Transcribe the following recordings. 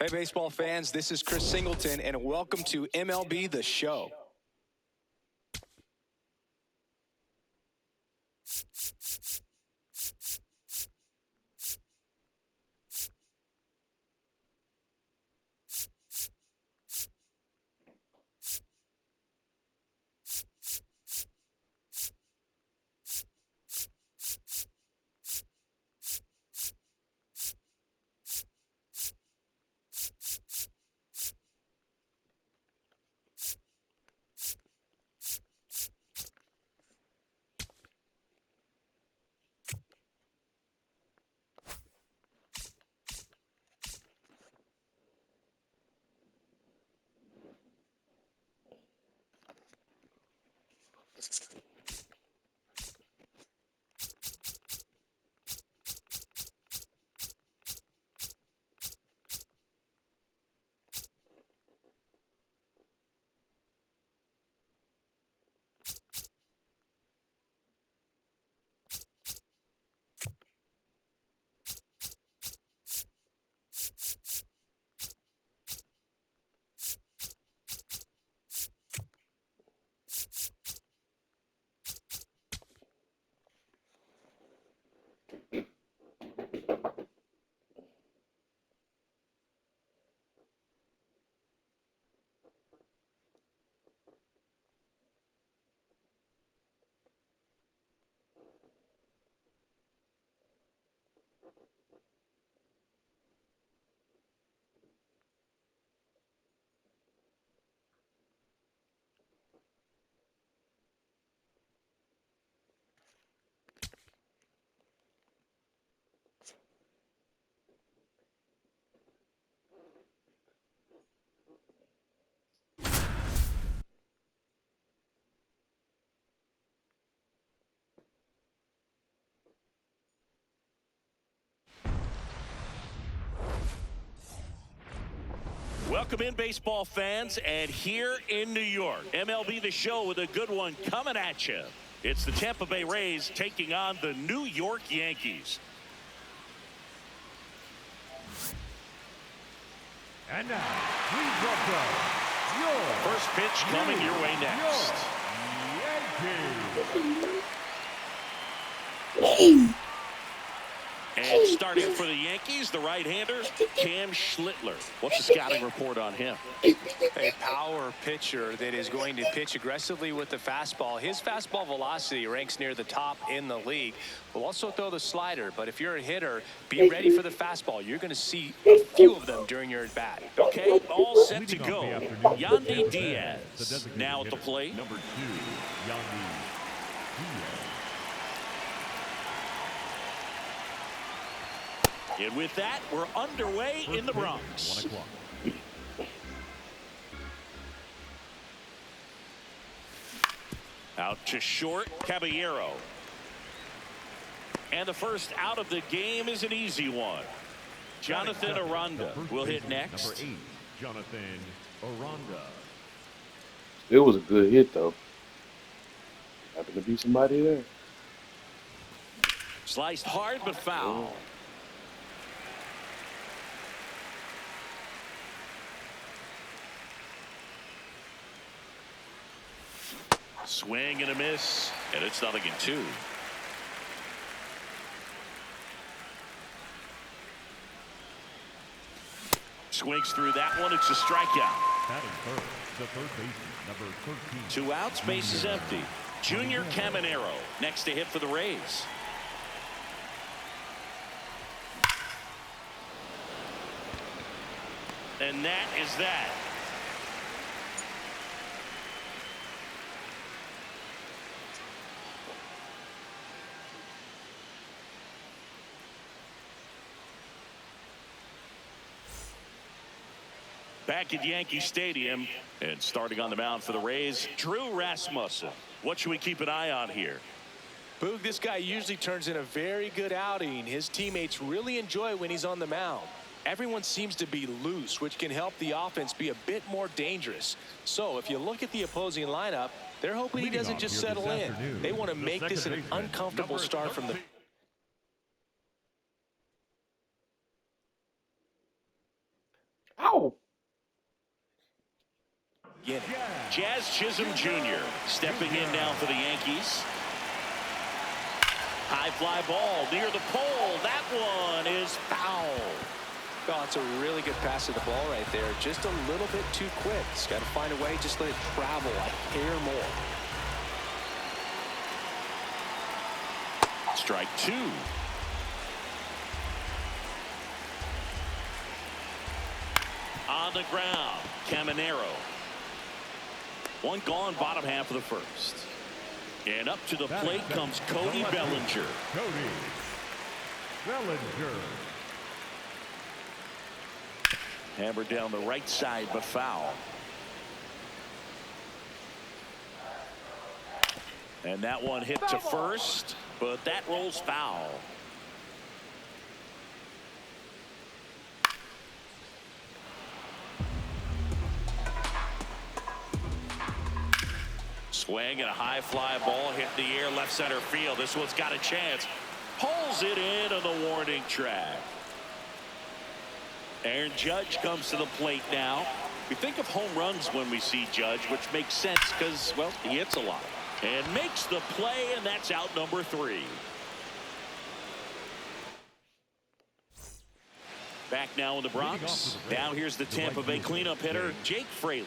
Hey, baseball fans, this is Chris Singleton, and welcome to MLB The Show. Welcome in, baseball fans, and here in New York, MLB The Show with a good one coming at you. It's the Tampa Bay Rays taking on the New York Yankees. And now, please welcome your first pitch coming your way next. Yankees. And starting for the Yankees, the right-hander, Cam Schlittler. What's the scouting report on him? A power pitcher that is going to pitch aggressively with the fastball. His fastball velocity ranks near the top in the league. Will also throw the slider, but if you're a hitter, be ready for the fastball. You're going to see a few of them during your at-bat. Okay, all set to go. Yandy Diaz now at the plate. Number 2, Yandy Diaz. And with that, we're underway in the Bronx. 1 o'clock. Out to short, Caballero. And the first out of the game is an easy one. Jonathan Aranda will hit next. Number 8, Jonathan Aranda. It was a good hit, though. Happened to be somebody there. Sliced hard but foul. Swing and a miss, and it's 0-2. Swings through that one. It's a strikeout. Batting third, the third baseman, number 13. 2 outs, base is empty. Junior Caminero next to hit for the Rays. And that is that. Back at Yankee Stadium, and starting on the mound for the Rays, Drew Rasmussen. What should we keep an eye on here? Boog, this guy usually turns in a very good outing. His teammates really enjoy when he's on the mound. Everyone seems to be loose, which can help the offense be a bit more dangerous. So if you look at the opposing lineup, they're hoping he doesn't just settle in. They want to make this an uncomfortable start from the... Ow! Jazz Chisholm Jr. stepping in now for the Yankees. High fly ball near the pole. That one is foul. Oh, it's a really good pass to the ball right there. Just a little bit too quick. He's got to find a way. Just let it travel a hair more. Strike two. On the ground, Caminero. One gone, bottom half of the first. And up to the plate comes Cody Bellinger. Cody Bellinger. Hammered down the right side, but foul. And that one hit to first, but that rolls foul. Swing and a high fly ball hit the air left center field. This one's got a chance. Pulls it in on the warning track. Aaron Judge comes to the plate now. We think of home runs when we see Judge, which makes sense because, well, he hits a lot. And makes the play, and that's out number 3. Back now in the Bronx. Now here's the Tampa Bay cleanup hitter, Jake Fraley.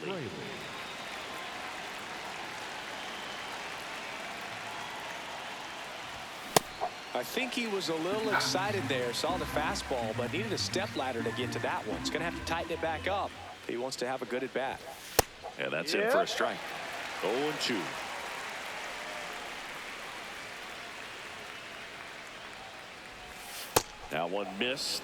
I think he was a little excited there. Saw the fastball, but needed a step ladder to get to that one. He's going to have to tighten it back up if he wants to have a good at bat. And that's it for a strike. 0-2. That one missed.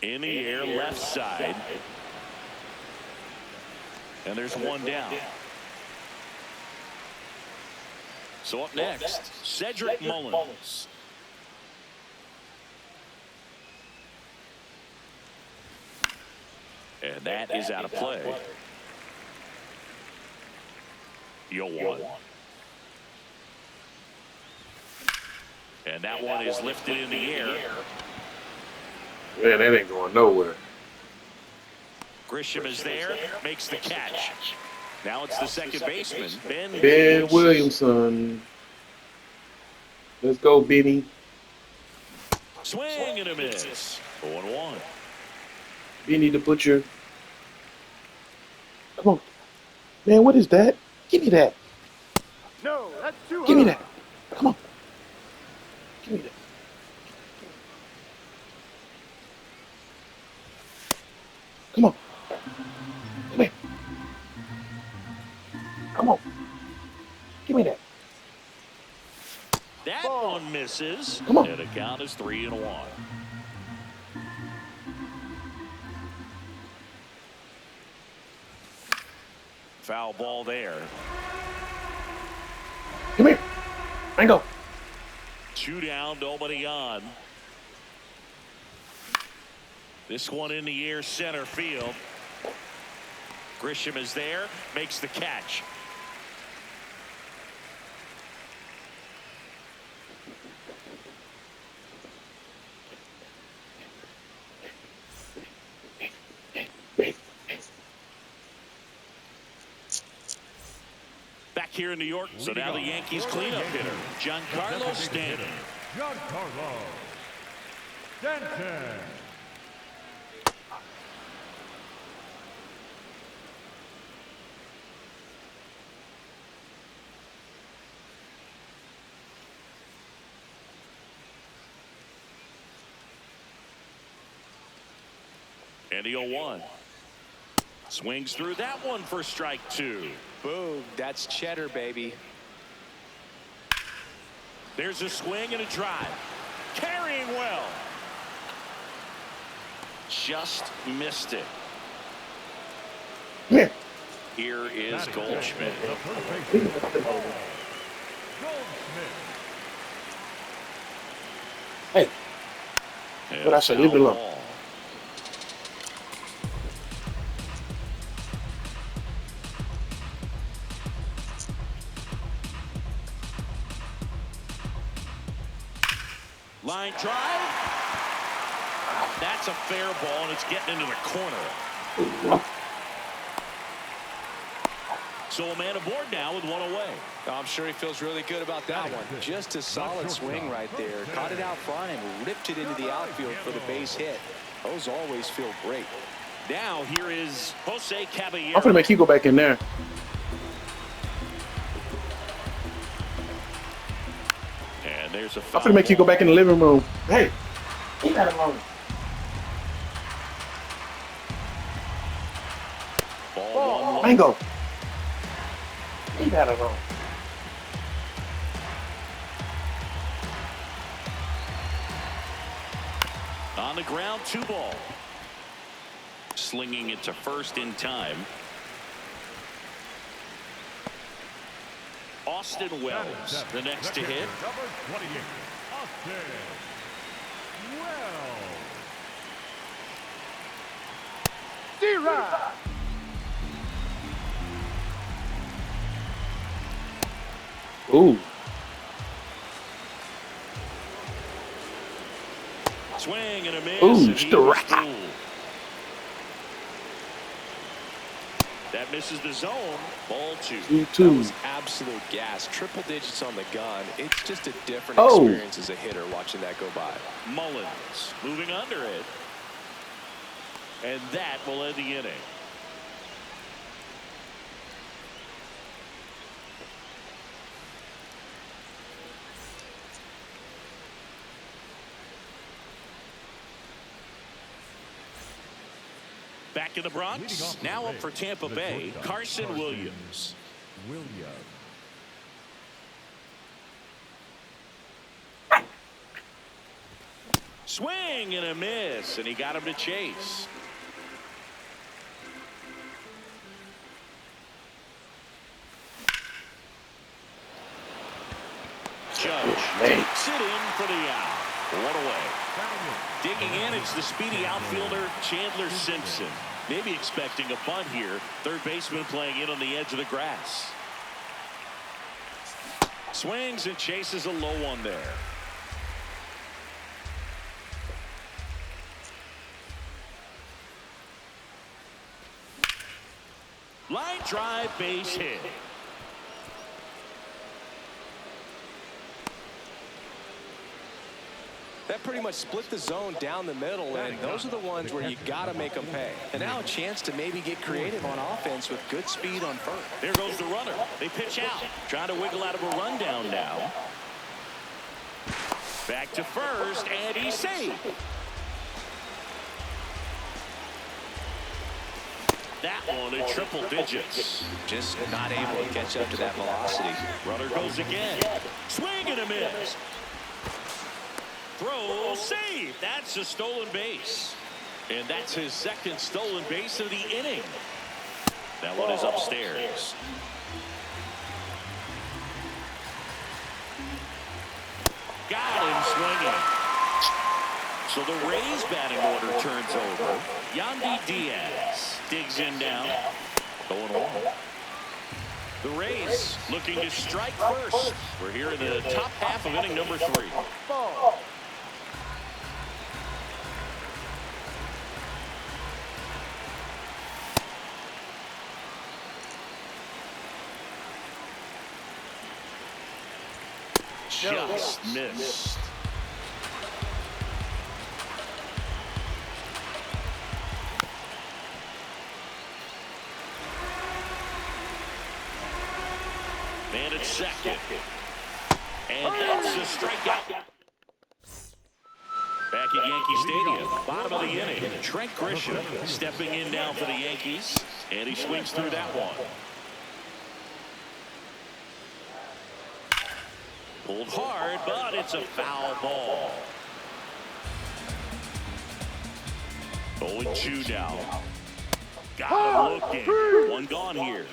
In the air, left side. And there's one down. So up next, Cedric Mullins. And that is out of play. 0-1. And that one is lifted in the air. Man, that ain't going nowhere. Grisham is there, makes the catch. Now it's the second baseman, Ben Williamson. Let's go, Benny. Swing and a miss. 0-1. Benny the Butcher. Come on. Man, what is that? Give me that. No, that's too high. Give me that. Come on. Give me that. Come on. Come here. Come on. Give me that. That one misses. Come on. And the count is 3-1. Foul ball there. Come here. Mango. 2 down, nobody on. This one in the air, center field. Grisham is there, makes the catch. Back here in New York, so now the Yankees cleanup hitter, Giancarlo Stanton. Giancarlo Stanton. And the 0-1. Swings through that one for strike 2. Boom. That's cheddar, baby. There's a swing and a drive. Carrying well. Just missed it. Come here. Here is Goldschmidt. Hey. What I say? Leave it alone. Ball. Line drive. That's a fair ball, and it's getting into the corner. So a man aboard now with one away. I'm sure he feels really good about that one. Just a solid swing right there. Caught it out front and ripped it into the outfield for the base hit. Those always feel great. Now here is Jose Caballero. I'm gonna make you go back in there. And there's a I'm foul. gonna make you go back in the living room. Hey, leave that alone. Ball 1-1. Mango. Leave that alone. On the ground, 2-ball. Slinging it to first in time. Austin Wells, the next to hit. Number 28, Austin Wells. D-Rod. Ooh. Swing and a miss. Ooh, and he still was right. fooled. That misses the zone. Ball 2. 2-2. That was absolute gas. Triple digits on the gun. It's just a different experience as a hitter watching that go by. Mullins moving under it. And that will end the inning. Back in the Bronx, now up for Tampa Bay, Carson Williams. Swing and a miss, and he got him to chase. Judge takes it in for the out. One away. Digging in, it's the speedy outfielder Chandler Simpson. Maybe expecting a bunt here. Third baseman playing in on the edge of the grass. Swings and chases a low one there. Line drive, base hit. That pretty much split the zone down the middle, and those are the ones where you got to make them pay. And now a chance to maybe get creative on offense with good speed on first. There goes the runner. They pitch out. Trying to wiggle out of a rundown now. Back to first, and he's safe. That one in triple digits. Just not able to catch up to that velocity. Runner goes again. Swing and a miss. Throw, save. That's a stolen base. And that's his second stolen base of the inning. That one is upstairs. Got him swinging. So the Rays batting order turns over. Yandy Diaz digs in down. 0-1. The Rays looking to strike first. We're here in the top half of inning number 3. Just missed. Man at second. And that's a strikeout. Back at Yankee Stadium, bottom of the inning. Trent Grisham stepping in now for the Yankees. And he swings through that one. Pulled hard, but it's a foul ball. 0-2 now. Got him looking. One gone here.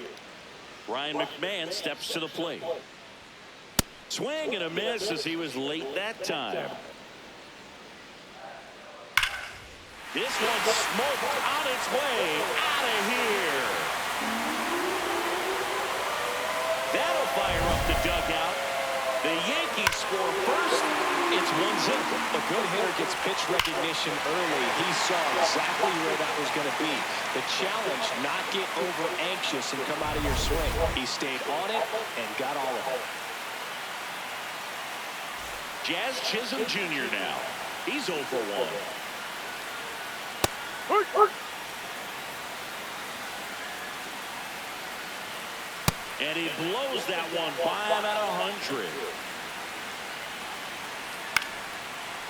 Ryan McMahon steps to the plate. Swing and a miss as he was late that time. This one's smoked on its way out of here. That'll fire up the dugout. The Yankees score first. It's It's 1-0. A good hitter gets pitch recognition early. He saw exactly where that was going to be. The challenge, not get over anxious and come out of your swing. He stayed on it and got all of it. Jazz Chisholm Jr. now. He's 0 for 1. And he blows that one 5 out of 100.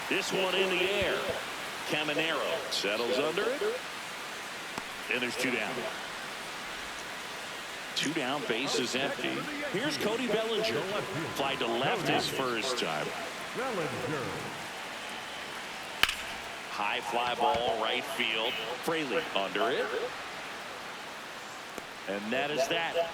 This one in the air. Caminero settles under it. And there's 2 down. 2 down, base is empty. Here's Cody Bellinger. Fly to left his first time. Bellinger. High fly ball, right field. Fraley under it. And that is that.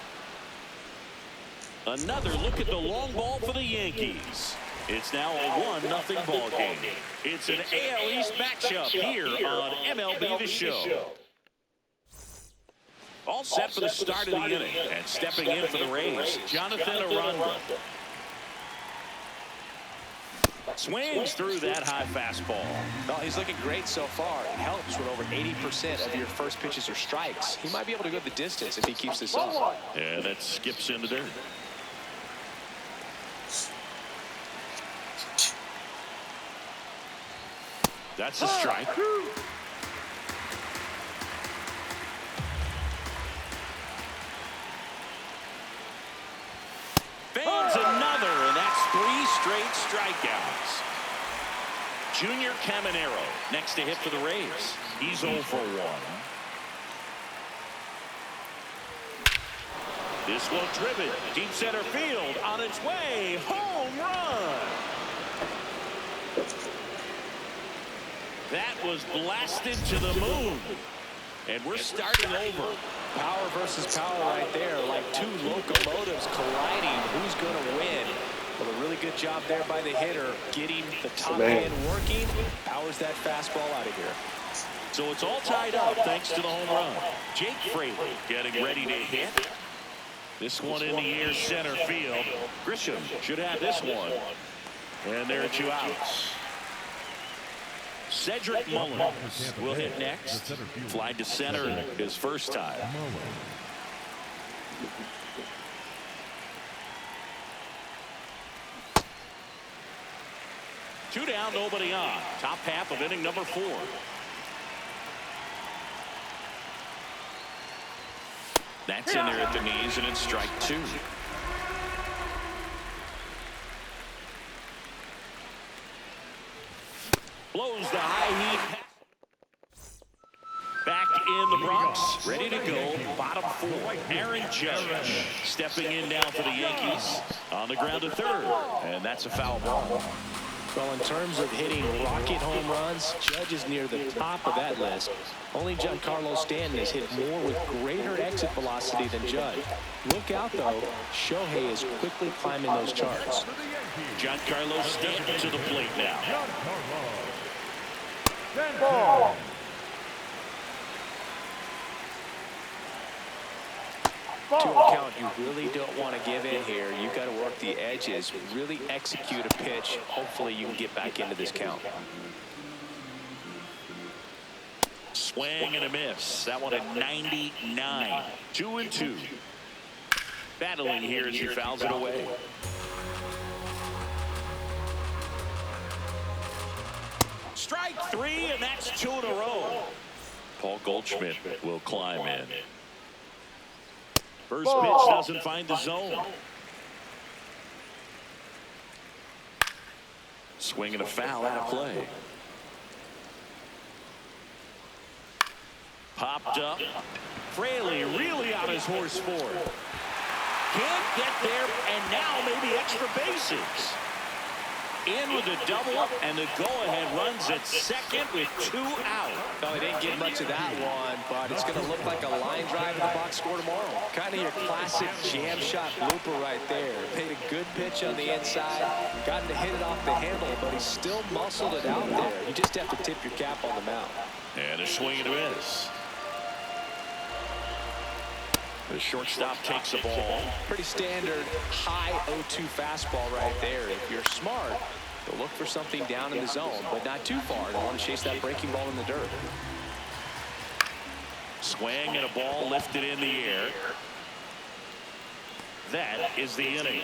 Another look at the long ball for the Yankees. It's now a 1-0 ball game. It's an AL East matchup here on MLB The Show. All set for the start of the inning. And stepping in for the Rays, Jonathan Aranda. Swings through that high fastball. Well, he's looking great so far. It helps when over 80% of your first pitches are strikes. He might be able to go the distance if he keeps this up. Yeah, that skips in the dirt. That's a strike. Fans another, and that's 3 straight strikeouts. Junior Caminero next to hit for the Rays. He's 0 for 1. This one driven deep center field on its way. Home run. That was blasted to the moon. And we're starting over. Power versus power right there, like 2 locomotives colliding. Who's going to win? Well, a really good job there by the hitter, getting the top end working. Powers that fastball out of here. So it's all tied up thanks to the home run. Jake Fraley getting ready to hit. This one in the air center field. Grisham should have this one. And there are 2 outs. Cedric Mullins will hit next. Fly to center his first time. Two down, nobody on. Top half of inning number 4. That's in there at the knees, and it's strike 2. Blows the high heat. Back in the Bronx, ready to go. Bottom 4. Aaron Judge stepping in now for the Yankees. On the ground to third, and that's a foul ball. Well, in terms of hitting rocket home runs, Judge is near the top of that list. Only Giancarlo Stanton has hit more with greater exit velocity than Judge. Look out, though. Shohei is quickly climbing those charts. Giancarlo Stanton to the plate now. Ball. To a count you really don't want to give in here. You've got to work the edges, really execute a pitch. Hopefully you can get back into this count. Swing and a miss. That one at 99. 2-2. Battling here as he fouls it away. Strike 3, and that's 2 in a row. Paul Goldschmidt will climb in. First pitch doesn't find the zone. Swing and a foul out of play. Popped up. Fraley really on his horse for it. Can't get there, and now maybe extra bases. In with a double, and the go-ahead runs at second with 2 out. No, he didn't get much of that one, but it's going to look like a line drive in the box score tomorrow. Kind of your classic jam shot blooper right there. Paid a good pitch on the inside, got to hit it off the handle, but he still muscled it out there. You just have to tip your cap on the mound. And a swing and a miss. The shortstop takes the ball. Pretty standard high 0-2 fastball right there. If you're smart, He'll look for something down in the zone, but not too far. Don't want to chase that breaking ball in the dirt. Swing and a ball lifted in the air. That is the inning.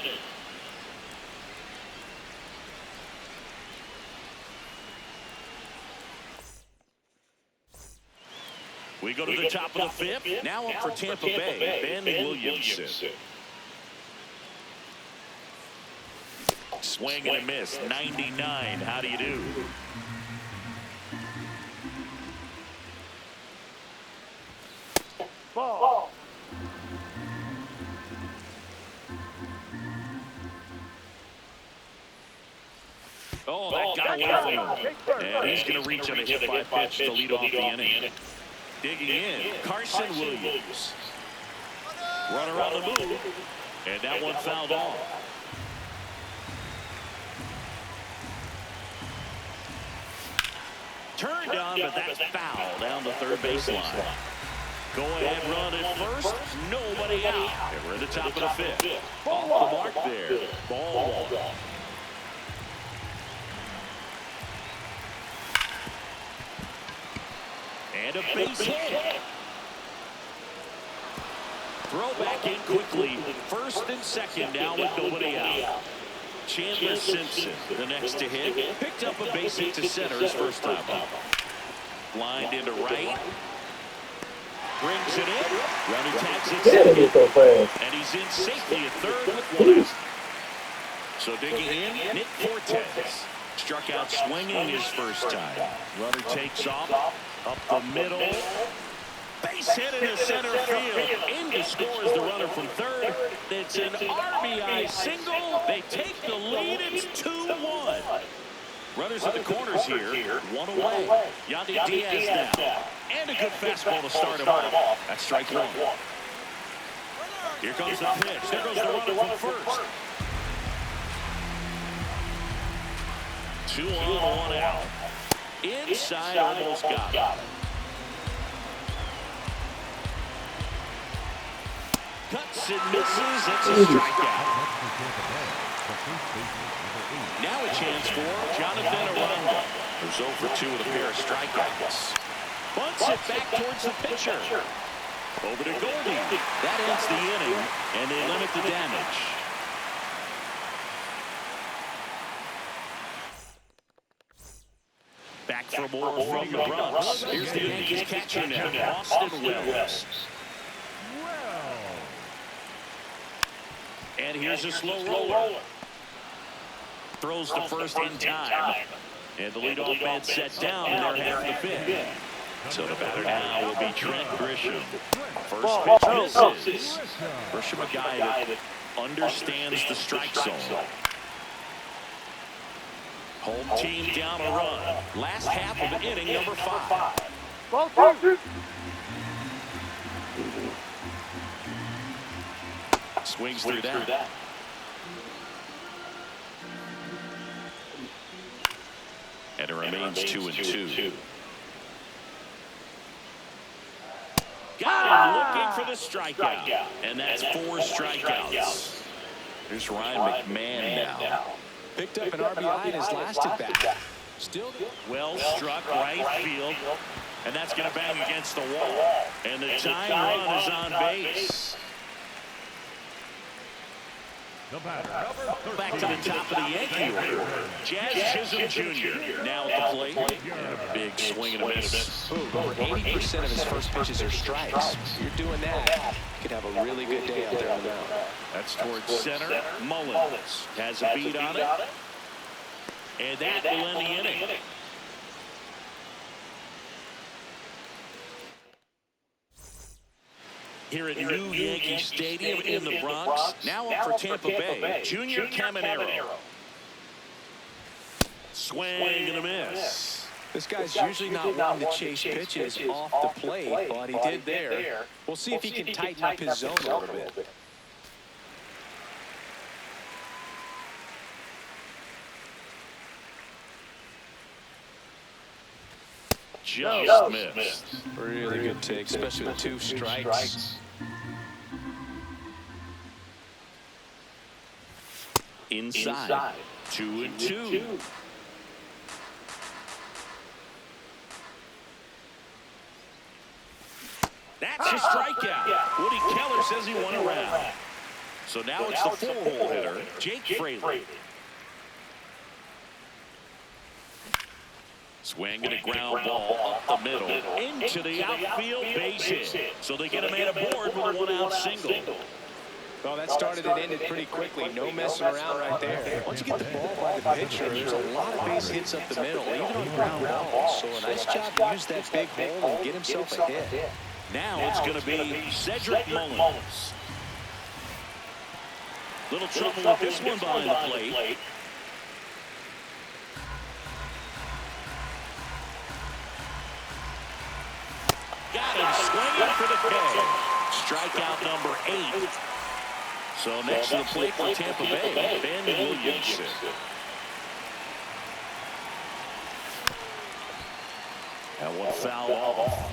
We go to the top of the fifth. Now up for Tampa Bay, Ben Williamson. Swing and a miss, 99. How do you do? Ball. Oh, that got away from him. And he's going to reach on a hit by pitch to lead off the inning. Digging in, Carson Williams. Runner on the move. And that one fouled off. Turned on, but that's foul down the third baseline. Go ahead, run at first. Nobody out. And we're in the top of the fifth. Off the mark there. Ball one. And a base hit. Throw back in quickly. First and second now with nobody out. Chandler Simpson, the next to hit. Picked up a base hit to center his first time up. Lined into right. Brings it in. Runner tags it second. And he's in safely at third with one out. So digging in, Nick Fortes. Struck out swinging his first time. Runner takes off. Up the middle. Base hit into center field. In to score is the runner from third. It's an RBI single. They take the lead. It's 2-1. Runners at the corners here. One away. Yandy Diaz now. And a good fastball to start him off. That's strike one. Here comes the pitch. There goes the runner from first. 2 on, 1 out. Inside, almost got it. Cuts and misses. It's a strikeout. Now a chance for Jonathan Aranda, who's 0 for 2 with a pair of strikeouts. Bunts it back towards the pitcher. Over to Goldie. That ends the inning, and they limit the damage. Back for more from the Bronx. Here's the Yankees catcher now, Austin Wells. And here's a slow roller. Throws to first in time. And the leadoff man set down in their half of the fifth. So the batter now will be Trent Grisham. First pitch misses. Grisham, a guy that understands the strike zone. Home team down a run. Last half of the inning, number 5. Ball 2. Swings through that. And it remains 2-2. Got him looking for the strikeout. And that's 4 strikeouts. Here's Ryan McMahon now. Picked up an RBI in his last at bat. Still Well struck right field. And that's going to bang against the wall. And the tying run is on base. Back to the top of the Yankee order. Jazz Chisholm Jr. now at the plate. And a big swing and a miss. over 80% of his first pitches are strikes. You're doing that, you could have a really good day out there on the mound. That's towards center. Mullins has a beat on it. And that will end the inning. Here at New Yankee Stadium in the Bronx. Now up for Tampa Bay, Junior Caminero. Swing and a miss. This guy's usually not one to chase pitches off the plate, but he did there. We'll see if he can tighten up his zone a little bit. Just missed. Really good take, especially with 2 strikes. Inside. 2-2. That's a strikeout. Woody Keller says he won a round. So now it's the four-hole hitter, Jake Fraley. Swing and a ground ball up the middle into the outfield base hit. So they get a man aboard with a one-out single. Well, that started and ended pretty quickly. No messing around right there. Once you get the ball by the pitcher, there's a lot of base hits up the middle, even on ground balls. So a nice job to use that big hole and get himself a hit. Now it's going to be Cedric Mullins. Little trouble with this one behind the plate. Got him swinging for the K. Strikeout number 8. So next to the plate for Tampa Bay, Ben Williamson. And one foul off.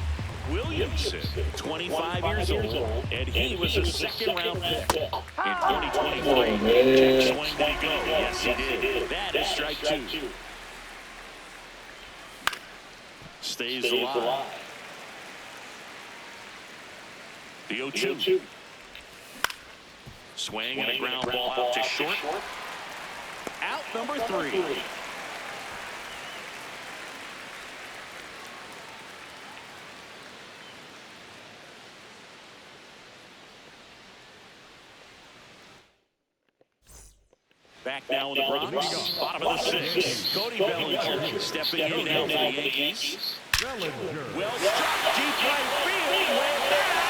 Williamson, 25 years old, and he was a second-round pick in 2023. Swing, did he go? Yes, he did. That is strike 2. Stays alive. The 0-2. Swing and a ground ball out to short. Out number 3. Back now in the Bronx, bottom of the 6th. Cody Bellinger stepping in now for the Yankees. Well struck, deep right field, way back,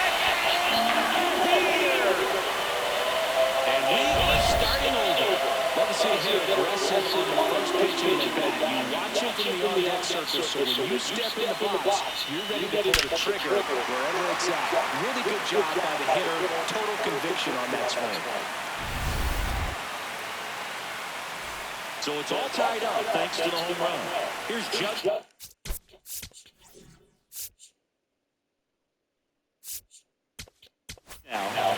and we are starting over. Love to see him aggressive on the first pitch in the bat. You watch him from the on-deck circle, so when you step in the box, you're ready to pull the trigger wherever it's at. Really good job by the hitter. Total conviction on that swing. So it's all tied up thanks to the home run. Here's Judd. Now,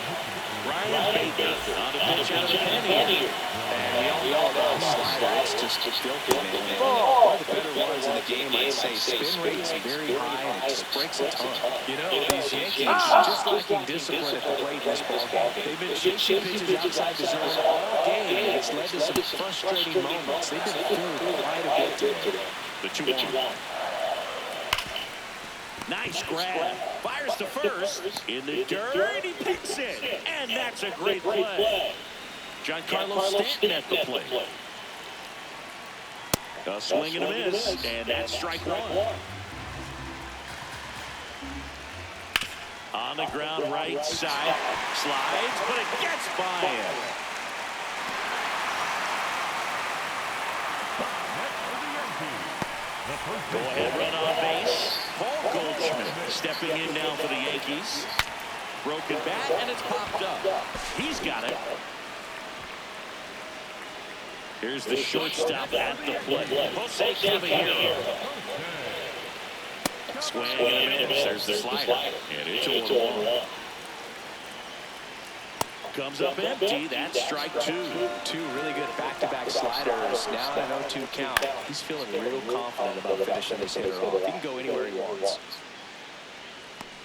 Ryan Baker on the pitch out of the penny. And we all know slider, it's just filthy, man. One of the better ones in the game, I'd say. Spin rate's very high, and it just breaks a ton. You know, these Yankees, just lacking discipline at the plate in this ballgame. They've been chasing pitches outside the zone all game, and it's led to some frustrating moments. They've been fooled quite a bit today. The 2-1. Nice grab. Fires to first. In the dirt, he picks it. And that's a great play. Giancarlo Stanton at the plate. A swing and a miss. And that's strike 1. On the ground, right side. Slides, but it gets by him. Go ahead, run on base. Paul Goldschmidt stepping in now for the Yankees. Broken bat, and it's popped up. He's got it. Here's the shortstop at the plate. Jose Caballero. Swing and a miss. There's the slider. And it's 0-1. Comes up empty. That's strike 2. 2 really good back-to-back sliders. Now an 0-2 count. He's feeling real confident about finishing this hitter off. He can go anywhere he wants.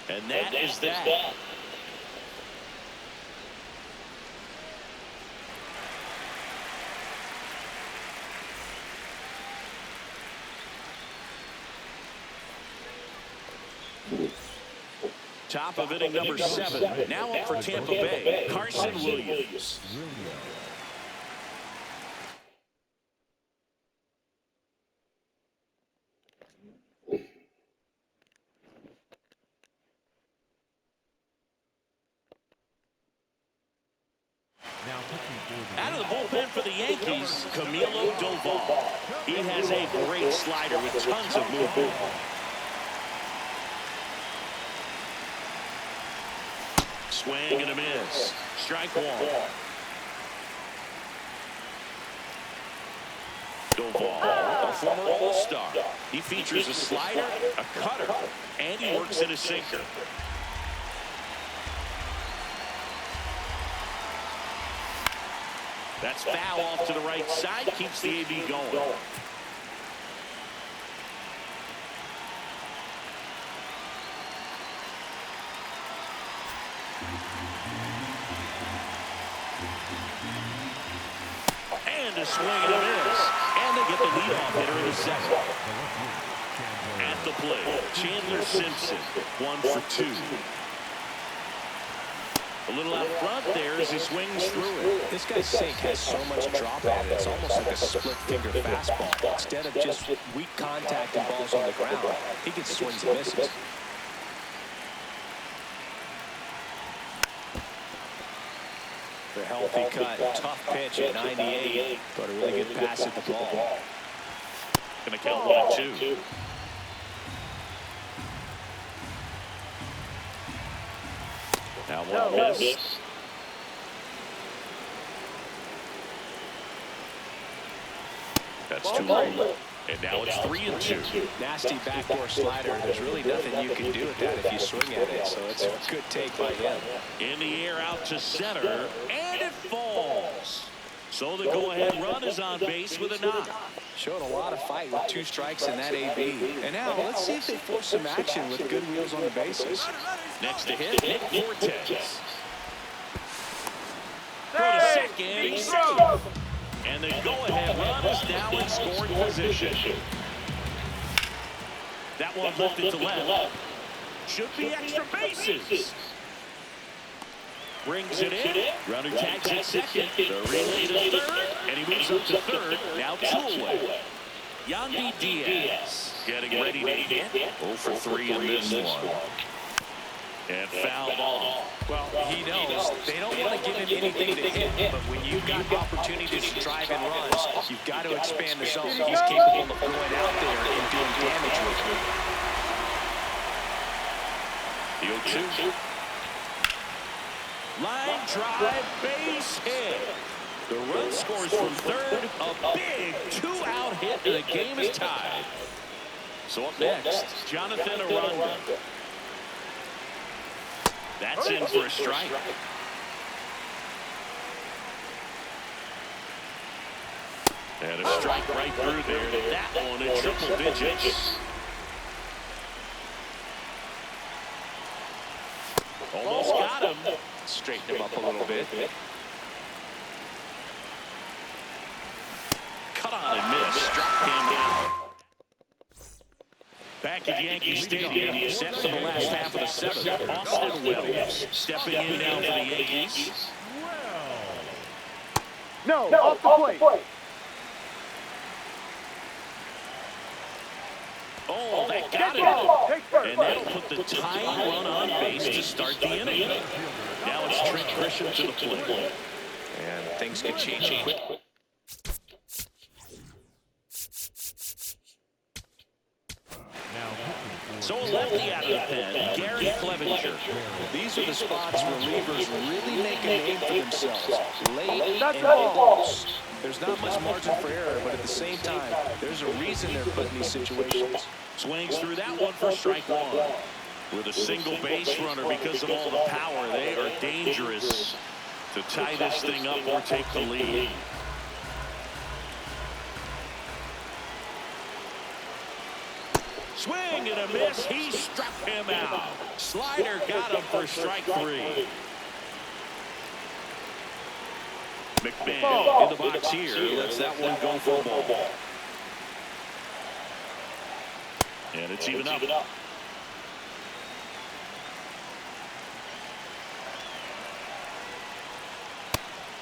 And that is that. Top of inning number 7. Now up for Tampa Bay, Carson Williams. Out of the bullpen for the Yankees, Camilo Doval. He has a great slider with tons of movement. Swing and a miss. Strike 1. Doval, a former All-Star. He features a slider, a cutter, and he works in a sinker. That's foul off to the right side. Keeps the AB going. And a swing and a miss. And they get the leadoff hitter in the second. At the plate, Chandler Simpson, 1 for 2. A little out front there as he swings through it. This guy's sink has so much drop at it. It's almost like a split-finger fastball. Instead of just weak contact and balls on the ground, he gets swings and misses. The healthy cut, tough pitch at 98, but a really good pass at the ball. Going to count 1-2. Now one miss. That's 2 low. And now it's 3-2. Nasty backdoor slider. There's really nothing you can do with that if you swing at it. So it's a good take by him. In the air out to center. And it falls. So the go-ahead run is on base with a knock. Showed a lot of fight with 2 strikes in that AB. And now let's see if they force some action with good wheels on the bases. Next to hit, Nick Fortes. Throw to second. He's safe. And the go-ahead run is now in scoring position. That one lifted to left. Should be extra bases. Brings it in. Runner tags at second. The relay to third. And he moves up to third. Now 2 away. Yandy Diaz getting ready to hit. 0 for 3 in this one. And foul ball. Well, he knows they don't want to give him anything to hit, but when you've got opportunities to drive in runs, you've got to expand the zone. He's capable of going out there and doing damage with it. The 0-2. Line drive, base hit. The run scores from third. A big 2-out hit, and the game is tied. So up next, Jonathan Aranda. That's in for a strike. And a strike right through there. That one in triple digits. Almost got him. Straighten him up a little bit. Cut on and miss. Struck him out. Back at Yankee Stadium, set for the last half of the 7th. Austin Wells stepping in now for the Yankees. No, off the plate. Oh, that got it. And that'll put the tying run on base to start the inning. Now it's Trent Grisham to the plate. And things could change quickly. So a lefty out of the pen, Gary Clevenger. These are the spots relievers really make a name for themselves. Late and balls. There's not much margin for error, but at the same time, there's a reason they're put in these situations. Swings through that one for strike 1. With a single base runner because of all the power, they are dangerous to tie this thing up or take the lead. Swing and a miss. He struck him out. Slider got him for strike 3. McMahon in the box here. Lets that one go for a ball. And it's even up.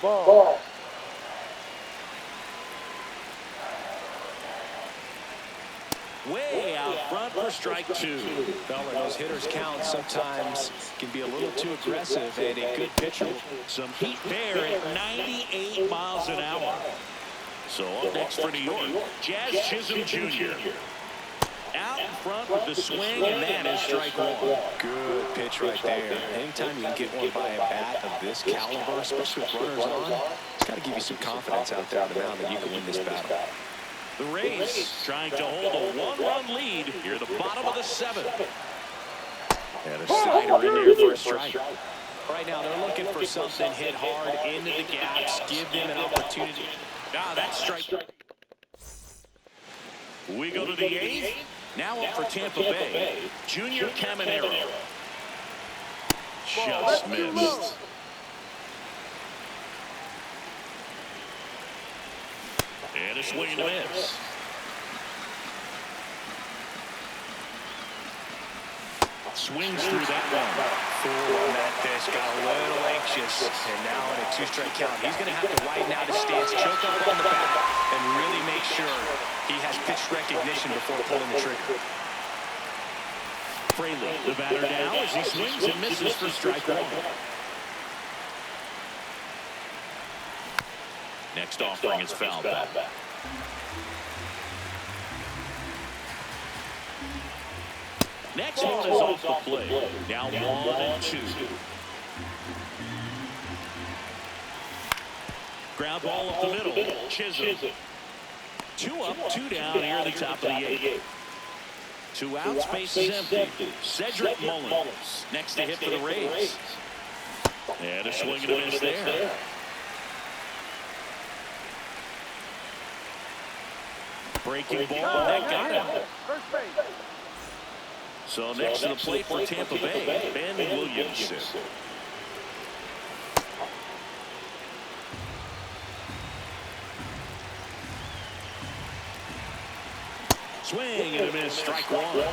Ball. Way out front for strike 2. Feller, those hitters count sometimes can be a little too aggressive, and a good pitcher. Some heat there at 98 miles an hour. So up next for New York, Jazz Chisholm Jr. Out in front with the swing, and that is strike 1. Good pitch right there. Anytime you can get one by a bat of this caliber, especially with runners on, it's got to give you some confidence out there on the mound that you can win this battle. The Rays trying to hold a 1-run lead here at the bottom of the 7th. And a slider in there for a strike. Right now, they're looking for something hit hard into the gaps, give them an opportunity. Ah, that's strike. We go to the 8th. Now up for Tampa Bay, Junior Caminero. Just missed. And a swing and a miss. Swings through that one. Fool on that pitch, got a little anxious, and now in a 2-strike count, he's going to have to widen out his stance, choke up on the bat, and really make sure he has pitch recognition before pulling the trigger. Fraley, the batter now as he swings and misses for strike one. Next offering is foul back. Next one is off the plate. Now 1-2. Ground ball up the middle. Chisholm. 2 up, 2 down here at the top of the 8th. 2 outs, base is empty. Cedric Mullins next to hit for the Rays. And a swing and a miss there. Breaking ball, that got him. So next to the plate for Tampa Bay, Ben Williamson. Swing and a miss, strike one.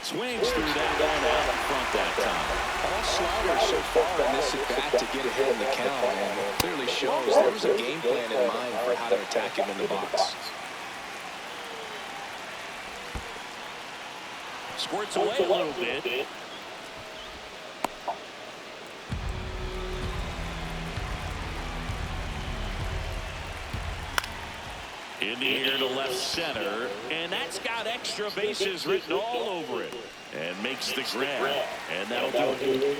Swings through that one out in front that time. All sliders so far in this at-bat to get ahead in the count, and it clearly shows there was a game plan in mind for how to attack him in the box. Squirts away a little bit. In the air to left center, and that's got extra bases written all over it. And makes the grab, and that'll do it.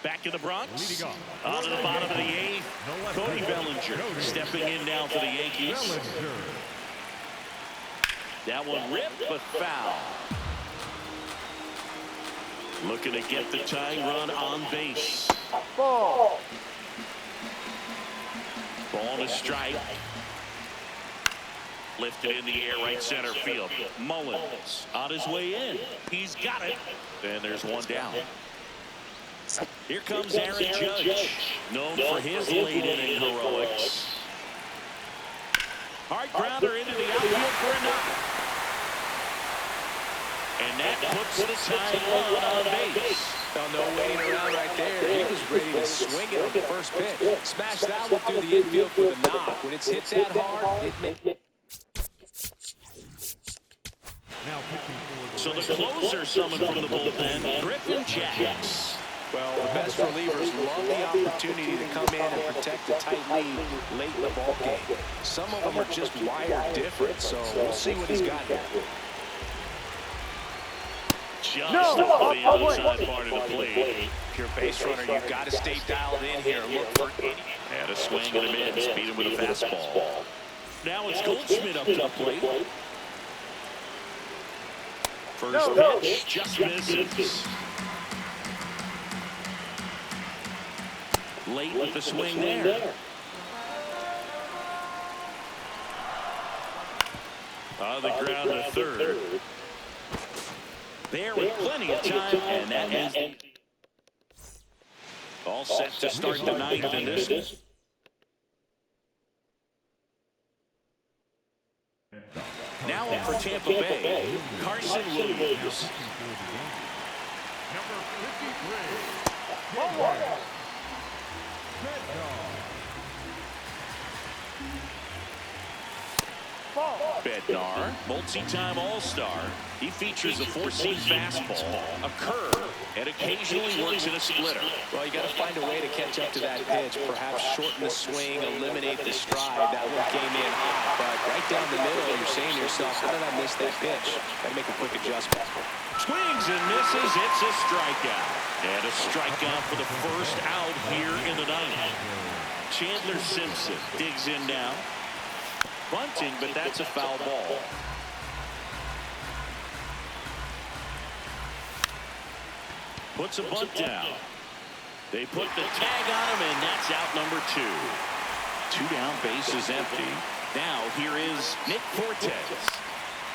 Back in the Bronx, on to the bottom of the 8th, Cody Bellinger stepping in now for the Yankees. That one ripped, but foul. Looking to get the tying run on base. Ball to strike. Lifted in the air, right center field. Mullins on his way in. He's got it. And there's one down. Here comes Aaron Judge, known for his late inning heroics. Hard grounder into the outfield for a knock. And that puts the tying run on base. Oh, no waiting around right there. He was ready to swing it on the first pitch. Smash that one through the infield for the knock. When it's hit that hard, it may... So the closer summoned from the bullpen, Griffin Jacks. Well, the best relievers love the opportunity to come in and protect a tight lead late in the ballgame. Some of them are just wired different, so we'll see what he's got here. Just off the outside part of the plate. Pure base runner, you've got to stay dialed in here. Look for any. And a swing and a miss. Beat him with a fastball. Now it's Goldschmidt up to the plate. First pitch just misses. Late with the swing there. On the ground to third. There with plenty of time, and that ends. All set to start the ninth in this one. Now up for Tampa Bay, Carson Williams. Number 53. Bednar, multi-time All-Star. He features a four-seam fastball, a curve, and occasionally works in a splitter. Well, you got to find a way to catch up to that pitch. Perhaps shorten the swing, eliminate the stride. That one came in hot, but right down the middle, you're saying to yourself, how did I miss that pitch? Got to make a quick adjustment. Swings and misses. It's a strikeout. And a strikeout for the first out here in the ninth. Chandler Simpson digs in now. Bunting, but that's a foul ball. Puts a bunt down. They put the tag on him, and that's out number 2. 2 down, bases empty. Now here is Nick Fortes.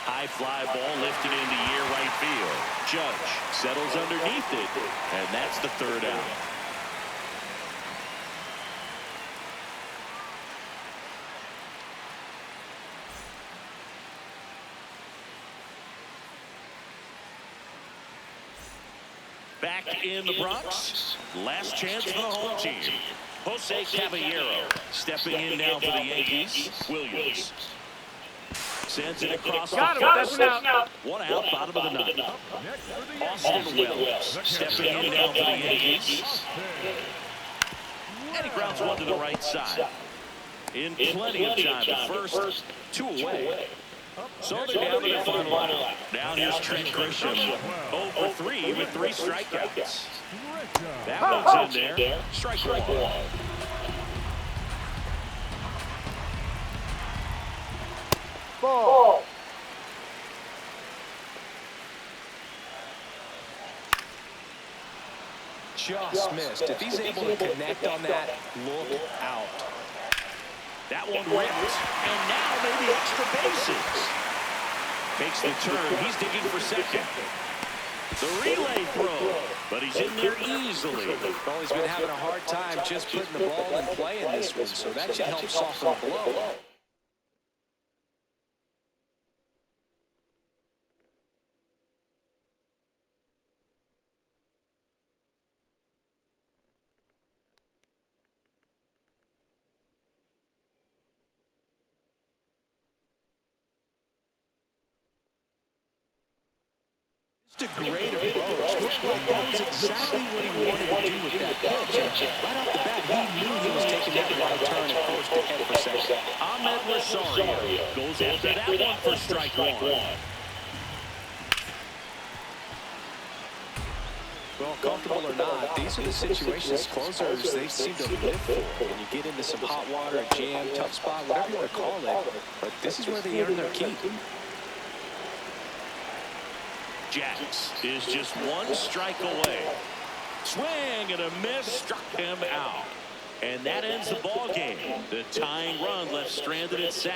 High fly ball lifted into near right field. Judge settles underneath it, and that's the 3rd out. Back in the Bronx, last chance for the home team. Jose Caballero stepping in now for the Yankees. Williams sends it across the first. 1 out, bottom of the 9th. Austin Wells stepping in now for the Yankees. And he grounds one to the right side. In plenty of time. The first 2 away. So they're down to their final out. Now here's Trent Grisham, 0 for 3 with 3 strikeouts. That one's in there. Strike 1. Ball. Just missed. If he's able to connect on that, look out. That one ripped, and now maybe extra bases. Makes the turn. He's digging for second. The relay throw, but he's in there easily. Well, he's been having a hard time just putting the ball in play in this one, so that should help soften the blow. Just a great approach. Looked like that was exactly what he wanted to do with that pitch. And right off the bat, he knew he was taking that right turn at first to head for second. Ahmed Rosario goes after that one for strike 1. Well, comfortable or not, these are the situations closers they seem to live for. When you get into some hot water, a jam, tough spot, whatever you want to call it. But this is where they earn their keep. Jax is just 1 strike away. Swing and a miss, struck him out. And that ends the ball game. The tying run left stranded at second.